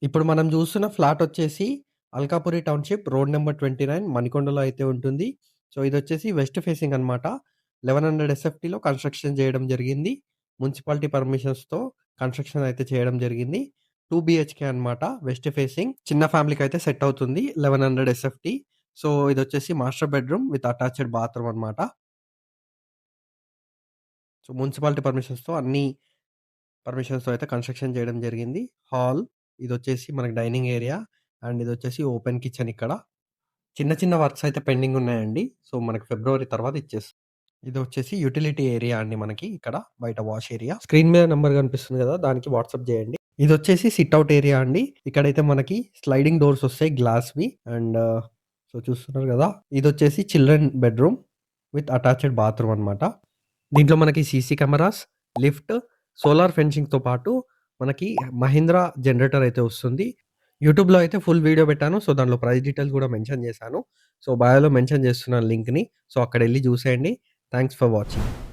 ఇప్పుడు మనం జూస్తున్న ఫ్లాటొచ్చేసి Alkapuri township road number 29 మణికొండలో అయితే ఉంటుంది. సో, ఇదొచ్చేసి వెస్ట్ ఫేసింగ్ అనమాట. 1100 ఎస్ఎఫ్‌టీలో కన్‌స్ట్రక్షన్ జేయడం జరిగింది. మున్సిపాలిటీ పర్మిషన్స్‌తో కన్‌స్ట్రక్షన్ అయితే చేయడం జరిగింది. 2 బీహెచ్‌కే అనమాట. West facing. చిన్న ఫ్యామిలీకైతే సెట్ అవుతుంది. 1100 ఎస్ఎఫ్‌టీ. సో, ఇదొచ్చేసి master bedroom with attached bathroom అనమాట. సో, మున్సిపాలిటీ పర్మిషన్స్‌తో అన్ని పర్మిషన్స్‌తో అయితే కన్‌స్ట్రక్షన్ జేయడం జరిగింది. హాల్ ఇదొచ్చేసి మనకి డైనింగ్ ఏరియా అండ్ ఇదొచ్చేసి ఓపెన్ కిచెన్ ఇక్కడ. చిన్న చిన్న వర్క్స్ అయితే పెండింగ్ ఉన్నాయండి. సో, మనకి ఫిబ్రవరి తర్వాత ఇచ్చేస్తాం. ఇదొచ్చేసి యుటిలిటీ ఏరియా అండి మనకి ఇక్కడ బయట వాష్ ఏరియా. స్క్రీన్ మీద నంబర్ కనిపిస్తుంది గదా! దానికి వాట్సాప్ జేయండి. ఇదొచ్చేసి సిట్ ఔట్ ఏరియా అండి. ఇక్కడైతే మనకి స్లైడింగ్ డోర్స్ ఒస్తాయి గ్లాస్‌వి అండ్ సో, చూస్తున్నారు గదా! ఇదొచ్చేసి children bedroom with attached bathroom అనమాట. దీంట్లో మనకి సీసీ కెమెరాస్, లిఫ్ట్, సోలార్ ఫెన్సింగ్‌తో పాటు మనకి మహీంద్రా జనరేటర్ అయితే వస్తుంది. యూట్యూబ్‌లో అయితే ఫుల్ వీడియో పెట్టాను. సో, దాంట్లో ప్రైస్ డీటెయిల్స్ గూడా మెన్షన్ చేశాను. సో, బయోలో మెన్షన్ చేస్తున్నాను లింక్‌ని. సో, అక్కడెళ్లి చూసేయండి. Thanks for watching.